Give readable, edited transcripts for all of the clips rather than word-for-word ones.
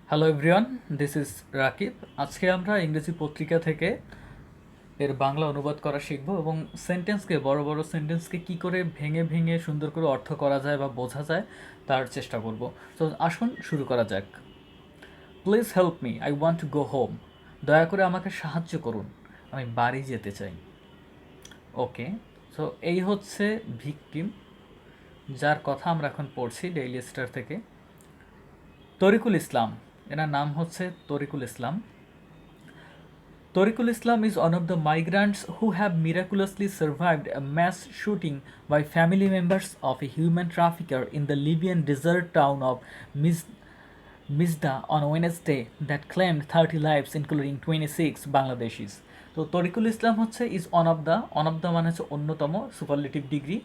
Hello everyone, this is Rakib. আজকে আমরা ইংরেজি পত্রিকা থেকে এর বাংলা অনুবাদ করা শিখব এবং সেন্টেন্সকে বড় বড় সেন্টেন্সকে কি করে ভেঙে ভেঙে সুন্দর করে অর্থ করা যায় বা বোঝা যায় তার চেষ্টা করব। তো আসুন শুরু করা যাক। Please help me, I want to go home. দয়া করে আমাকে সাহায্য করুন, আমি বাড়ি যেতে চাই। ওকে, সো এই হচ্ছে ভিকটিম, যার কথা আমরা এখন পড়ছি ডেইলি স্টার থেকে। তরিকুল ইসলাম, এনার নাম হচ্ছে তরিকুল ইসলাম। Tariqul Islam is one of the migrants who have miraculously survived a mass shooting by family members of a human trafficker in the Libyan desert town of Mizda on Wednesday that claimed 30 lives including 26 Bangladeshis. তো তরিকুল ইসলাম হচ্ছে is on of the মানে হচ্ছে অন্যতম superlative degree.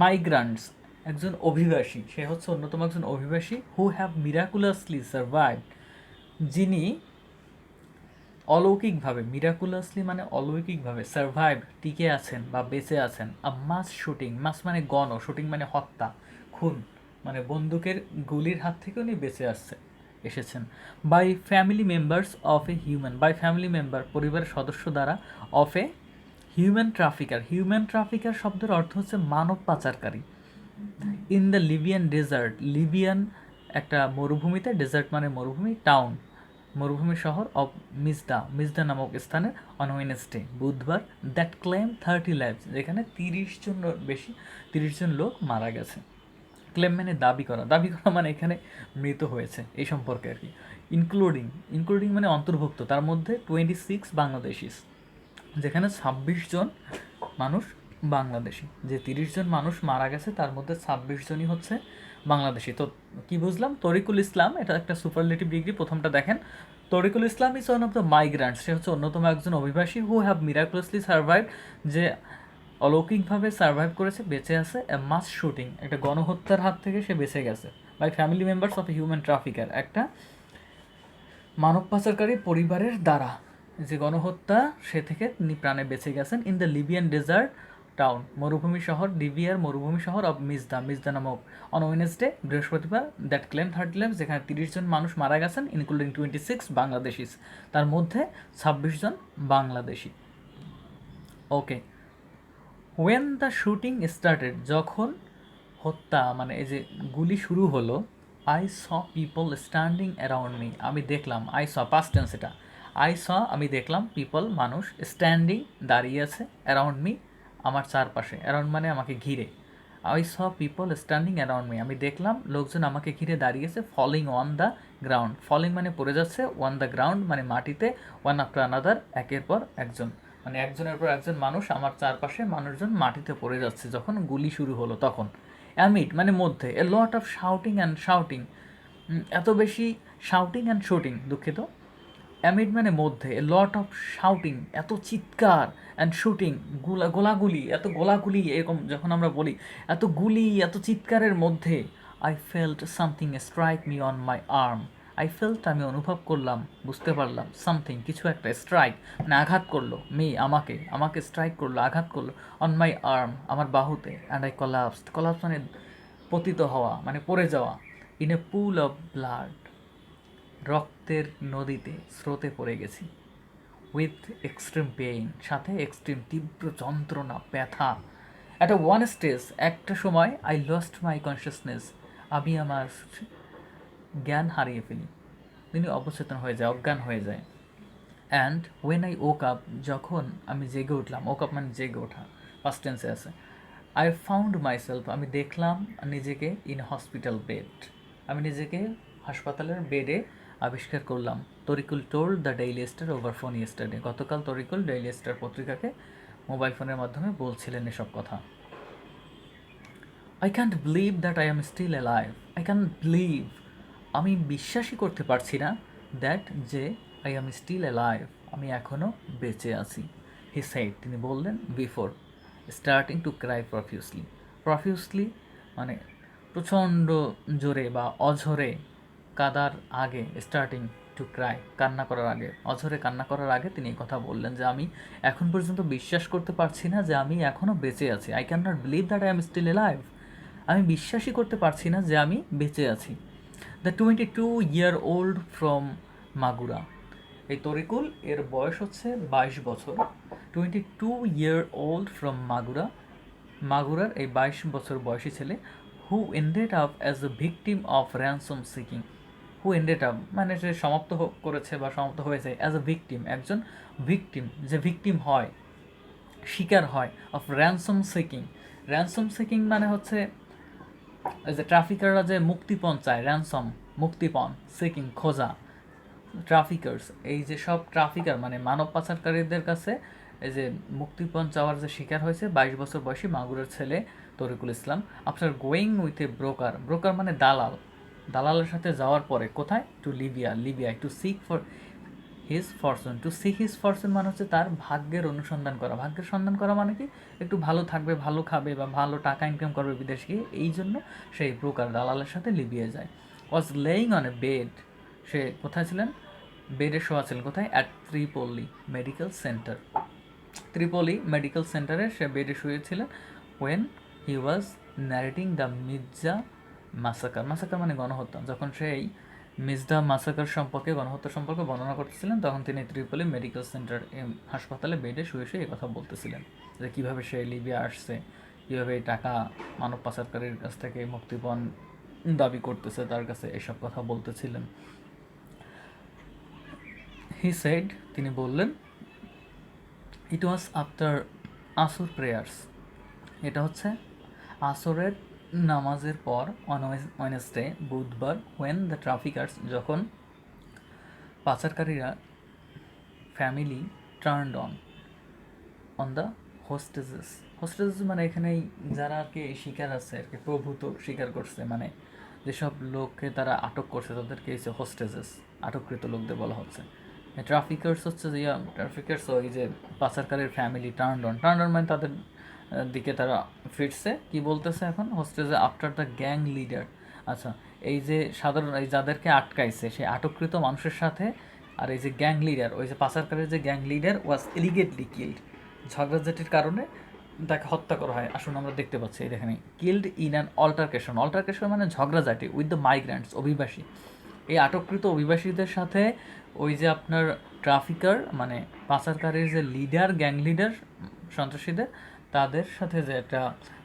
মাইগ্রান্টস একজন অভিবাসী, সে হচ্ছে অন্যতম একজন অভিবাসী। হু হ্যাভ মিরাকুলাসলি সার্ভাইভড, যিনি অলৌকিকভাবে, মিরাকুলাসলি মানে অলৌকিকভাবে, সার্ভাইভ টিকে আছেন বা বেঁচে আছেন। আ মাস শুটিং, মাস মানে গণ, শুটিং মানে হত্যা, খুন, মানে বন্দুকের গুলির হাত থেকে উনি বেঁচে এসেছেন। By family members of a human, by family member পরিবারের সদস্য দ্বারা, of a human trafficker, human trafficker শব্দের অর্থ হচ্ছে মানব পাচারকারী। In the Libyan desert, Libyan একটা মরুভূমিতে, ডেজার্ট মানে মরুভূমি, টাউন মরুভূমি শহর, অফ মিজদা নামক স্থানে, অন ওয়েনেসডে বুধবার, দ্যাট ক্লেম 30 লাইভস, যেখানে 30 জন লোক মারা গেছে। ক্লেম মানে দাবি করা, দাবি করা মানে এখানে মৃত হয়েছে এই সম্পর্কে আর কি। ইনক্লুডিং, ইনক্লুডিং মানে অন্তর্ভুক্ত, তার মধ্যে 26 বাংলাদেশিস, যেখানে 26 জন মানুষ বাংলাদেশি। যে 30 জন মানুষ মারা গেছে তার মধ্যে 26 জনই হচ্ছে বাংলাদেশি। তো কি বুঝলাম? তরিকুল ইসলাম এটা একটা সুপারলেটিভ ডিগ্রি। প্রথমটা দেখেন, তরিকুল ইসলাম ইজ ওয়ান অফ দ্য মাইগ্রান্টস, সে হচ্ছে অন্যতম একজন অভিবাসী। হু হ্যাভ মিরাকুলাসলি সার্ভাইভ, যে অলৌকিকভাবে সার্ভাইভ করেছে, বেঁচে আছে। এ মাস শুটিং, একটা গণহত্যার হাত থেকে সে বেঁচে গেছে। By family members of a human trafficker, একটা মানব পাচারকারী পরিবারের দ্বারা, যে গণহত্যা সে থেকে তিনি প্রাণে বেঁচে গেছেন। In the Libyan desert town, মরুভূমি শহর, লিবিয়ার মরুভূমি শহর, অফ মিজদা নামক, অন ওয়েনেসডে বৃহস্পতিবার, দ্যাট ক্লেম 30 লাইভস, যেখানে 30 জন মানুষ মারা গেছেন, ইনক্লুডিং 26 বাংলাদেশিস, তার মধ্যে 26 জন বাংলাদেশি। ওকে, ওয়েন দ্য শুটিং স্টার্টেড, যখন হত্যা মানে এই যে গুলি শুরু হলো, I saw people standing around me, আমি দেখলাম, আই স পাস্ট টেন্স এটা, আই স আমি দেখলাম, পিপল মানুষ, স্ট্যান্ডিং দাঁড়িয়ে আছে, অ্যারাউন্ড মি আমার চারপাশে, অ্যারাউন্ড মানে আমাকে ঘিরে। I saw people standing around me, আমি দেখলাম লোকজন আমাকে ঘিরে দাঁড়িয়েছে। Falling on the ground, falling মানে পড়ে যাচ্ছে, অন দ্য গ্রাউন্ড মানে মাটিতে, ওয়ান আফটার আনাদার একের পর একজন, মানে একজনের পর একজন মানুষ, আমার চারপাশে মানুষজন মাটিতে পড়ে যাচ্ছে যখন গুলি শুরু হলো তখন। অ্যামিড মানে মধ্যে, a lot of shouting and shouting, এত বেশি শাউটিং অ্যান্ড শুটিং, দুঃখিত। অ্যামিড মানে মধ্যে, এ লট অফ শাউটিং এত চিৎকার, অ্যান্ড শুটিং গোলাগুলি, এত গোলাগুলি, এরকম যখন আমরা বলি এত গুলি এত চিৎকারের মধ্যে, I felt something strike me on my arm, I felt আমি অনুভব করলাম, বুঝতে পারলাম, সামথিং কিছু একটা, স্ট্রাইক মানে আঘাত করলো, মি আমাকে, আমাকে স্ট্রাইক করলো, আঘাত করলো, অন মাই আর্ম আমার বাহুতে, অ্যান্ড আই কলাপস মানে পতিত হওয়া মানে পড়ে যাওয়া, in a pool of blood রক্তের নদীতে, স্রোতে পড়ে গেছি। উইথ এক্সট্রিম পেইন সাথে এক্সট্রিম তীব্র যন্ত্রণা, ব্যথা। একটা ওয়ান স্টেজ একটা সময়, আই লস্ট মাই কনসিয়াসনেস আমি আমার জ্ঞান হারিয়ে ফেলি, তিনি অবচেতন হয়ে যায়, অজ্ঞান হয়ে যায়। And when I woke up যখন আমি জেগে উঠলাম, ওক আপ মানে জেগে ওঠা, ফার্স্ট টেন্সে আছে। আই ফাউন্ড মাইসেলফ আমি দেখলাম নিজেকে, ইন হসপিটাল বেড আমি নিজেকে হাসপাতালের বেডে আবিষ্কার করলাম। Tarikul told the Daily Star over phone yesterday, গতকাল তরিকুল ডেইলি স্টার পত্রিকাকে মোবাইল ফোনের মাধ্যমে বলছিলেন এসব কথা। I can't believe that I am still alive, I can't believe আমি বিশ্বাসই করতে পারছি না, দ্যাট যে আই এম স্টিল অ্যালাইভ আমি এখনও বেঁচে আছি। হি সেড তিনি বললেন, বিফোর স্টার্টিং টু ক্রাই প্রফিউসলি মানে প্রচণ্ড জোরে বা অঝরে, কাদার আগে, স্টার্টিং টু ক্রাই কান্না করার আগে, অঝরে কান্না করার আগে তিনি এই কথা বললেন যে আমি এখন পর্যন্ত বিশ্বাস করতে পারছি না যে আমি এখনও বেঁচে আছি। I can not believe that I am still alive আমি বিশ্বাসই করতে পারছি না যে আমি বেঁচে আছি। The 22-year-old from Magura. এই তরিকুল এর বয়স হচ্ছে 22 বছর। 22-year-old ফ্রম মাগুরা, মাগুরার এই 22 বছর বয়সী ছেলে। Who ended up as a victim of ransom seeking. Who ended up মানে সে সমাপ্ত করেছে বা সমাপ্ত হয়েছে অ্যাজ এ ভিকটিম, একজন ভিকটিম, যে ভিকটিম হয়, শিকার হয়, of ransom seeking. Ransom seeking মানে হচ্ছে এই যে ট্রাফিকাররা যে মুক্তিপণ চায়, র্যানসম মুক্তিপণ, সিকিং খোঁজা, ট্রাফিকার্স, এই যে সব ট্রাফিকার মানে মানব পাচারকারীদের কাছে এই যে মুক্তিপণ চাওয়ার যে শিকার হয়েছে 22 বছর বয়সী মাগুরের ছেলে Tariqul Islam. After going with a broker, broker মানে দালাল, দালালের সাথে যাওয়ার পরে কোথায়, টু লিবিয়া, লিবিয়ায়, to seek for his fortune. To seek his fortune মানে হচ্ছে তার ভাগ্যের অনুসন্ধান করা। ভাগ্যের সন্ধান করা মানে কি, একটু ভালো থাকবে, ভালো খাবে বা ভালো টাকা ইনকাম করবে বিদেশে গিয়ে, এই জন্য সেই ব্রোকার দালালের সাথে লিবিয়া যায়। Was laying on a bed, সে কোথায় ছিলেন, বেডে শোয়া ছিলেন, কোথায়, at Tripoli medical centre, Tripoli medical সেন্টারে সে বেডে শুয়েছিলেন। When he was narrating the মির্জা মাসাকার, মাসাকার মানে গণহত্যা, যখন সেই মির্জা মাসাকার সম্পর্কে, গণহত্যা সম্পর্কে বর্ণনা করতেছিলেন, তখন তিনি ত্রিপলি মেডিকেল সেন্টার হাসপাতালে বেডে শুয়ে শুয়ে এই কথা বলতেছিলেন যে কীভাবে সে লিবিয়া আসছে, কীভাবে এই টাকা মানব পাচারকারীর কাছ থেকে মুক্তিপণ দাবি করতেছে তার কাছে, এসব কথা বলতেছিলেন। হি সেড, তিনি বললেন, ইট ওয়াজ আফটার আসর প্রেয়ার্স, এটা হচ্ছে আসরের নামাজের পর, অন ওয়েনেসডে, বুধবার, হোয়েন দ্য ট্রাফিকার্স, যখন পাচারকারীরা, family turned on the hostages. Hostages মানে এখানে যারা আর কি শিকার আছে আর কি, প্রভূত শিকার করছে, মানে যেসব লোককে তারা আটক করছে তাদেরকে হচ্ছে হোস্টেজেস, আটককৃত লোকদের বলা হচ্ছে। ট্রাফিকার্স হচ্ছে যে ট্রাফিকার্স, ওই যে পাচারকারীর ফ্যামিলি টার্নড অন মানে তাদের দিকে তারা ফিরছে। কি বলতেছে এখন, হোস্টেজে আফটার দ্য গ্যাং লিডার। আচ্ছা, এই যে সাধারণ এই যাদেরকে আটকাইছে সেই আটককৃত মানুষের সাথে, আর এই যে গ্যাং লিডার, ওই যে পাচারকারীর যে গ্যাং লিডার ওয়াজ এলিগেটলি কিল্ড, ঝগড়াঝাটির কারণে তাকে হত্যা করা হয়। আসুন আমরা দেখতে পাচ্ছি এই দেখেন, killed in an altercation, altercation মানে ঝগড়াঝাটি, উইথ দ্য মাইগ্রেন্টস, অভিবাসী। এই আটককৃত অভিবাসীদের সাথে ওই যে আপনার ট্রাফিকার মানে পাচারকারীর যে লিডার, গ্যাং লিডার সন্ত্রাসীদের, তাদের সাথে যে একটা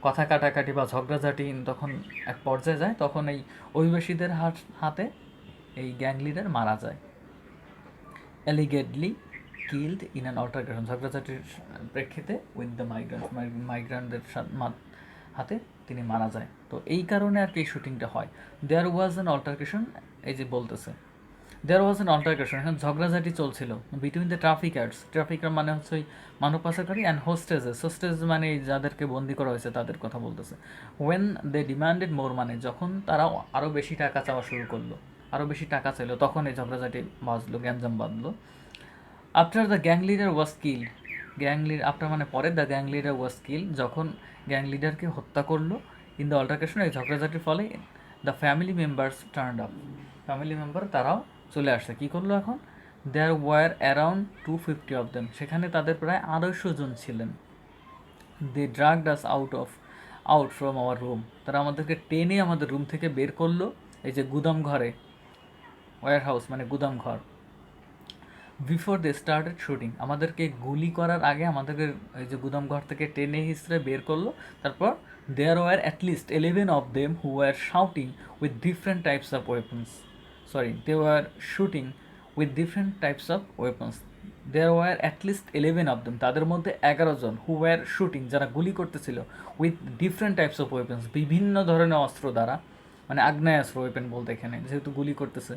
কথা কাটাকাটি বা ঝগড়াঝাটি তখন এক পর্যায়ে যায়, তখন এই অভিবাসীদের হাতে এই গ্যাং লিডার মারা যায়। অ্যালিগেডলি কিল্ড ইন অ্যান অল্টারকেশন, ঝগড়াঝাটির প্রেক্ষিতে উইথ দ্য মাইগ্রান্টদের হাতে তিনি মারা যায়। তো এই কারণে আর কি এই শুটিংটা হয়। দেয়ার ওয়াজ অ্যান অল্টারকেশন, এই যে বলতেছে দেয়ার ওয়াজ অ্যান অল্টারকেশন, এখন ঝগড়াঝাটি চলছিল বিটুইন দ্য ট্রাফিকার্স, ট্রাফিকার মানে হচ্ছে ওই মানব পাচারকারী, অ্যান্ড হোস্টেজেস, হোস্টেজ মানে যাদেরকে বন্দি করা হয়েছে তাদের কথা বলতেছে। ওয়েন দে ডিমান্ডেড মোর, মানে যখন তারা আরও বেশি টাকা চাওয়া শুরু করলো, আরও বেশি টাকা চাইলো, তখন এই ঝগড়াঝাটি বাজলো, গ্যাঞ্জাম বাঁধলো। After the gang leader was killed, gang leader after মানে পরে, the gang leader was killed, যখন গ্যাং লিডারকে হত্যা করলো, ইন দ্য অল্টারকেশন, এই ঝগড়াঝাটির ফলে, the family members turned up, family member তারাও চলে আসছে। কী করলো এখন, there were around 250 of them, সেখানে তাদের প্রায় 250 জন ছিলেন। They dragged us out from our room, তারা আমাদেরকে টেনে আমাদের রুম থেকে বের করলো, এই যে গুদাম ঘরে, ওয়ার হাউস মানে গুদাম ঘর। বিফোর দে স্টার্টেড শুটিং, আমাদেরকে গুলি করার আগে আমাদেরকে এই যে গুদাম ঘর থেকে টেনে হিসড়ে বের করলো। তারপর there were at least 11 of them who were shouting with different types of weapons, they were shooting with different types of weapons. There were at least 11 of them, তাদের মধ্যে 11 জন, হু ওয়ার শুটিং, যারা গুলি করতেছিল, with different types of weapons, বিভিন্ন ধরনের অস্ত্র দ্বারা, মানে আগ্নেয়াস্ত্র, ওয়েপেন বলতে এখানে যেহেতু গুলি করতেছে।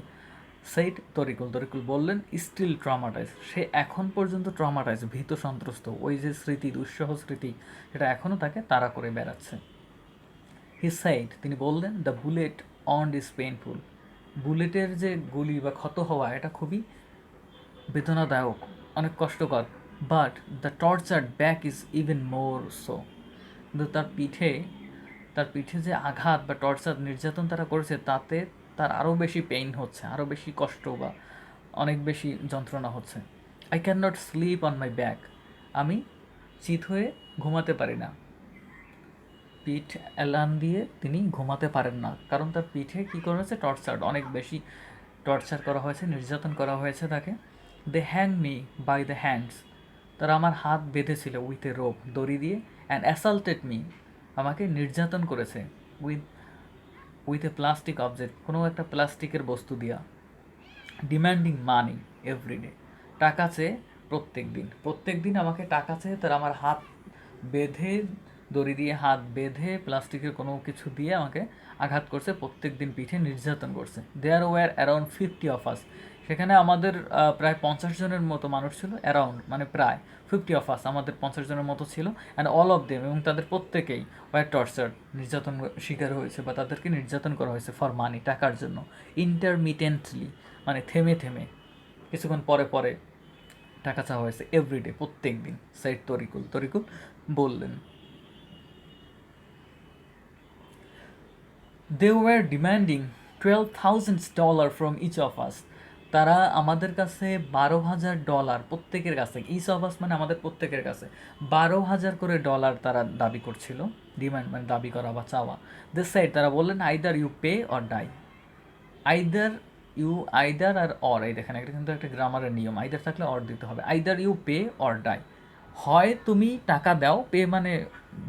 সেইট তরিকুল, তরিকুল বললেন, স্টিল ট্রমাটাইজ, সে এখন পর্যন্ত ট্রমাটাইজ, ভীত সন্ত্রস্ত, ওই যে স্মৃতি, দুঃসহ স্মৃতি, সেটা এখনও তাকে তাড়া করে বেড়াচ্ছে। হি সাইড, তিনি বললেন, the bullet on is painful, বুলেটের যে গুলি বা ক্ষত হওয়া এটা খুবই বেদনাদায়ক, অনেক কষ্টকর। But the tortured back is even more so, কিন্তু তার পিঠে যে আঘাত বা টর্চার, নির্যাতন তারা করেছে, তাতে তার আরও বেশি পেইন হচ্ছে, আরও বেশি কষ্ট বা অনেক বেশি যন্ত্রণা হচ্ছে। I can not sleep on my back, আমি চিত হয়ে ঘুমাতে পারি না। পিঠ এলান দিয়ে তিনি ঘুমাতে পারেন না, কারণ তার পিঠে কী করা হয়েছে, অনেক বেশি টর্চার করা হয়েছে, নির্যাতন করা হয়েছে তাকে। They hang me by the hands, তারা আমার হাত বেঁধেছিল উইথ এ রোপ, দড়ি দিয়ে। অ্যান্ড অ্যাসাল্টেড মি, আমাকে নির্যাতন করেছে with with a plastic object, কোনো একটা প্লাস্টিকের বস্তু দিয়া। ডিম্যান্ডিং মানি এভরিডে, টাকা চেয়ে প্রত্যেক দিন আমাকে টাকা চেয়ে তারা আমার হাত বেঁধে, দড়ি দিয়ে হাত বেঁধে প্লাস্টিকের কোনো কিছু দিয়ে আমাকে আঘাত করছে, প্রত্যেক দিন পিঠে নির্যাতন করছে। There were around 50 of us, সেখানে আমাদের প্রায় 50 জনের মতো মানুষ ছিল। অ্যারাউন্ড মানে প্রায় 50 অফ আস, আমাদের 50 জনের মতো ছিল। অ্যান্ড অল অফ দেম, এবং তাদের প্রত্যেকেই ওয়ার টর্চার, নির্যাতন শিকার হয়েছে বা তাদেরকে নির্যাতন করা হয়েছে ফর মানি, টাকার জন্য। ইন্টারমিটেন্টলি মানে থেমে থেমে, কিছুক্ষণ পরে পরে টাকা চাওয়া হয়েছে, এভরিডে প্রত্যেক দিন। সাইড তরিকুল বললেন, they were demanding $12,000 from each of us, তারা আমাদের কাছে $12,000 প্রত্যেকের কাছে, ইচ অফ আস মানে আমাদের প্রত্যেকের কাছে 12,000 করে ডলার তারা দাবি করছিল। ডিমান্ড মানে দাবি করা বা চাওয়া। দে সাইড, তারা বললেন, either you pay or die, either আর অর, এই দেখেন এটা কিন্তু একটা গ্রামারের নিয়ম, আইদার থাকলে অর দিতে হবে। Either you pay or die, হয় তুমি টাকা দাও, পে মানে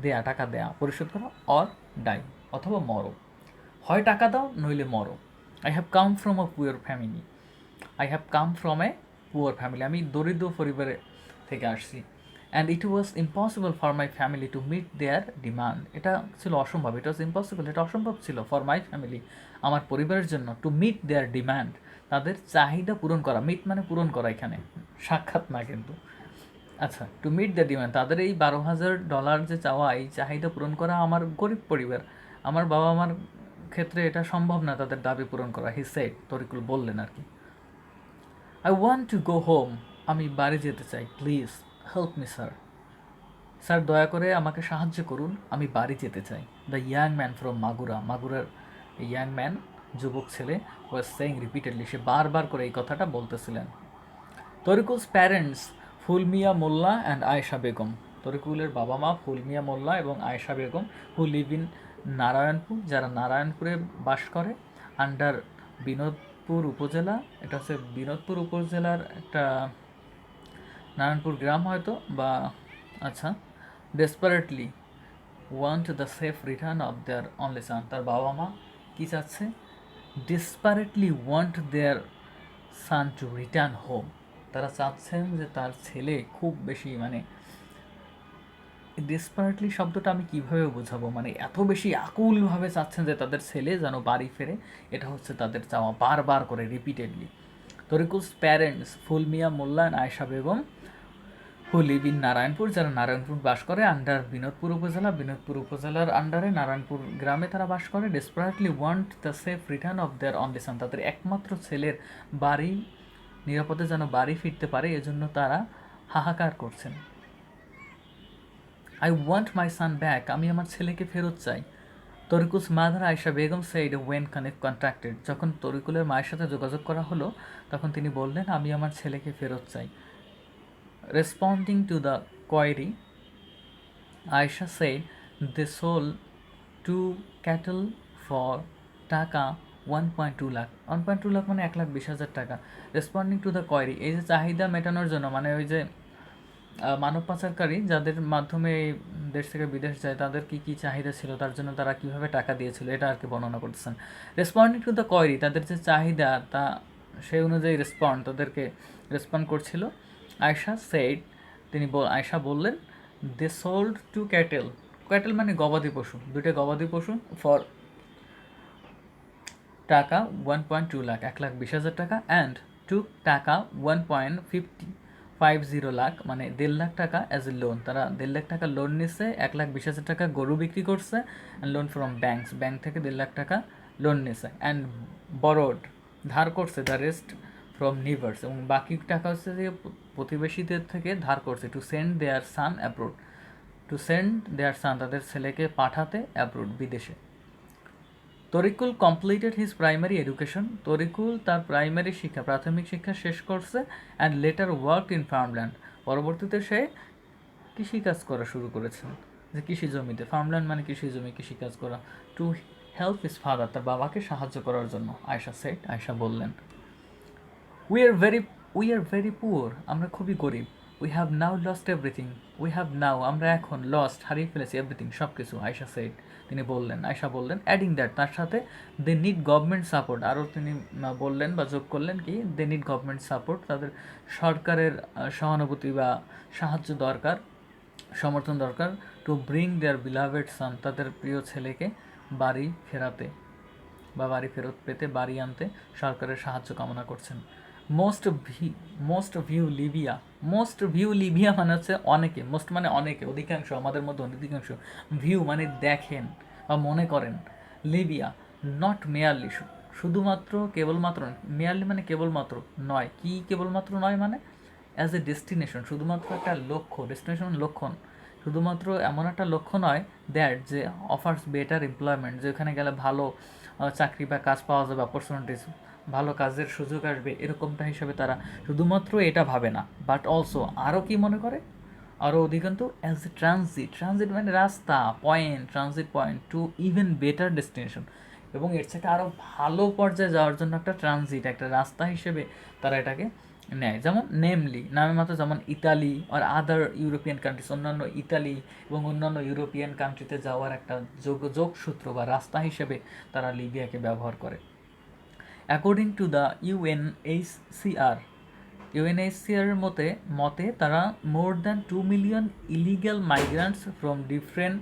দেয়া, টাকা দেয়া পরিশোধ করো, অর ডাই অথবা মরো, হয় টাকা দাও নইলে মরো। I have come from a poor family, আমি দরিদ্র পরিবারে থেকে আসছি। And it was impossible for my family to meet their demand, এটা ছিল অসম্ভব, এটা অসম্ভব ছিল ফর মাই ফ্যামিলি, আমার পরিবারের জন্য, টু মিট দেয়ার ডিমান্ড, তাদের চাহিদা পূরণ করা। মিট মানে পূরণ করা, এখানে সাক্ষাৎ না কিন্তু। আচ্ছা, টু মিট দ্য ডিমান্ড, তাদের এই $12,000 যে চাওয়া, এই চাহিদা পূরণ করা, আমার গরিব পরিবার, আমার বাবা মার ক্ষেত্রে এটা সম্ভব না তাদের দাবি পূরণ করা। হি সেড, তরিকুল বললেন আর কি। I want to go home, আমি বাড়ি যেতে চাই। Please help me sir, sir দয়া করে আমাকে সাহায্য করুন, আমি বাড়ি যেতে চাই। দ্য ইয়াং ম্যান ফ্রম মাগুরার ইয়াং ম্যান, যুবক ছেলে, ওয়াজ সেইং রিপিটেডলি, সে বারবার করে এই কথাটা বলতেছিলেন। তরিকুলস প্যারেন্টস ফুলমিয়া মোল্লা অ্যান্ড আয়েশা বেগম, তরিকুলের বাবা মা ফুলমিয়া মোল্লা এবং Ayesha Begum, who live in Narayanpur, যারা নারায়ণপুরে বাস করে, আন্ডার বিনোদপুর উপজেলা, এটা হচ্ছে বিনোদপুর উপজেলার একটা নারায়ণপুর গ্রাম হয়তো বা, আচ্ছা। Desperately want the safe return of their only son, তার বাবা মা কী চাচ্ছে, desperately want their son to return home, তারা চাচ্ছেন যে তার ছেলে খুব বেশি, মানে ডেসপারেটলি শব্দটা আমি কীভাবে বোঝাবো, মানে এত বেশি আকুলভাবে চাচ্ছেন যে তাদের ছেলে যেন বাড়ি ফেরে, এটা হচ্ছে তাদের চাওয়া, বারবার করে রিপিটেডলি। Tariqul's parents Fulmiya Molla and Ayesha Begum, who live in Narayanpur, যারা নারায়ণপুর বাস করে, আন্ডার বিনোদপুর উপজেলার আন্ডারে নারায়ণপুর গ্রামে তারা বাস করে। Desperately want the safe return of their only সান, তাদের একমাত্র ছেলের বাড়ি নিরাপদে যেন বাড়ি ফিরতে পারে, এজন্য তারা হাহাকার করছেন। I want my son back, আমি আমার ছেলেকে ফেরত চাই। Tariqul's mother Ayesha Begum said when contacted, যখন তরিকুলের মায়ের সাথে যোগাযোগ করা হলো, তখন তিনি বললেন, আমি আমার ছেলেকে ফেরত চাই। Responding to the query, Ayesha said they sold 2 cattle for টাকা 1.2 লাখ, 1.2 লাখ মানে 1,20,000 টাকা। রেসপন্ডিং টু দ্য কোয়ারি, এই যে চাহিদা মেটানোর জন্য, মানে ওই যে মানব পাচারকারী যাদের মাধ্যমে এই দেশ থেকে বিদেশ যায়, তাদের কী কী চাহিদা ছিল, তার জন্য তারা কীভাবে টাকা দিয়েছিল, এটা আর কি বর্ণনা করতেছেন। রেসপন্ডিং টু দ্য কোয়ারি, তাদের যে চাহিদা তা সেই অনুযায়ী তাদেরকে রেসপন্ড করছিল। আয়েশা সেইড, আয়েশা বললেন, দে সোল্ড 2 ক্যাটেল, ক্যাটেল মানে গবাদি পশু, 2টা গবাদি পশু, ফর টাকা 1.2 লাখ, 1,20,000 টাকা। অ্যান্ড টুক টাকা 1.50 লাখ মানে 1.5 লাখ টাকা অ্যাজ এ লোন, তারা 1.5 লাখ টাকা লোন নিচ্ছে, 1,20,000 টাকা গরু বিক্রি করছে, অ্যান্ড লোন ফ্রম ব্যাংক থেকে 1.5 লাখ টাকা লোন নিচ্ছে। অ্যান্ড বরোড, ধার করছে, দ্য রেস্ট ফ্রম নিভার্স, এবং বাকি টাকা হচ্ছে যে প্রতিবেশীদের থেকে ধার করছে। To send their son abroad, তাদের ছেলেকে পাঠাতে অ্যাব্রোড, বিদেশে। Tarikul completed his primary education, Tarikul তার প্রাথমিক শিক্ষা শেষ করছে। And later work in farmland, পরবর্তীতে সে কৃষিকাজ করা শুরু করেছেন। যে কৃষি জমিতে, ফার্মল্যান্ড মানে কৃষি জমি, কৃষিকাজ করা, টু হেল্প হিজ ফাদার, তার বাবাকে সাহায্য করার জন্য। আয়েশা সেড, আয়েশা বললেন, we are very we are very poor, আমরা খুবই গরিব। We have now lost everything, we have নাও, আমরা এখন লস্ট, হারিয়ে ফেলেছি, এভরিথিং, সব কিছু। আয়েশা সেড, তিনি বললেন, আয়েশা বললেন, অ্যাডিং দ্যাট, তার সাথে দে নিড গভর্নমেন্ট সাপোর্ট, আরও তিনি বললেন বা যোগ করলেন কি, দে নিড গভর্নমেন্ট সাপোর্ট, তাদের সরকারের সহানুভূতি বা সাহায্য দরকার, সমর্থন দরকার, টু ব্রিং দেয়ার বিলাভেড সান, তাদের প্রিয় ছেলেকে বাড়ি ফেরাতে বা বাড়ি ফেরত পেতে, বাড়ি আনতে সরকারের সাহায্য কামনা করছেন। Most most view Libya, most view Libya মানে হচ্ছে অনেকে, মোস্ট মানে অনেকে, অধিকাংশ, আমাদের মধ্যে অধিকাংশ, ভিউ মানে দেখেন বা মনে করেন, লিবিয়া নট মেয়ারলি, শুধুমাত্র কেবলমাত্র, মেয়ারলি মানে কেবলমাত্র নয়, কি কেবলমাত্র নয় মানে অ্যাজ এ ডেস্টিনেশন, শুধুমাত্র একটা লক্ষ্য, ডেস্টিনেশন লক্ষণ, শুধুমাত্র এমন একটা লক্ষ্য নয়, দ্যাট যে অফার্স বেটার এমপ্লয়মেন্ট, যেখানে গেলে ভালো চাকরি বা কাজ পাওয়া যাবে, অপরচুনিটিস, ভালো কাজের সুযোগ আসবে, এরকমটা হিসাবে তারা শুধুমাত্র এটা ভাবে না, বাট অলসো আরও কি মনে করে, আরও অধিকান্ত অ্যাজ এ ট্রানজিট, ট্রানজিট মানে রাস্তা, point, transit point to even better destination, এবং এর থেকে আরও ভালো পর্যায়ে যাওয়ার জন্য একটা ট্রানজিট, একটা রাস্তা হিসেবে তারা এটাকে নেয়। যেমন নেমলি, নামে মাত্র, যেমন ইতালি আর আদার ইউরোপিয়ান কান্ট্রিজ, অন্যান্য ইতালি এবং অন্যান্য ইউরোপিয়ান কান্ট্রিতে যাওয়ার একটা যোগসূত্র বা রাস্তা হিসেবে তারা লিবিয়াকে ব্যবহার করে। অ্যাকর্ডিং টু দ্য ইউএনএইচসিআর, মতে তারা more than 2 million illegal migrants from different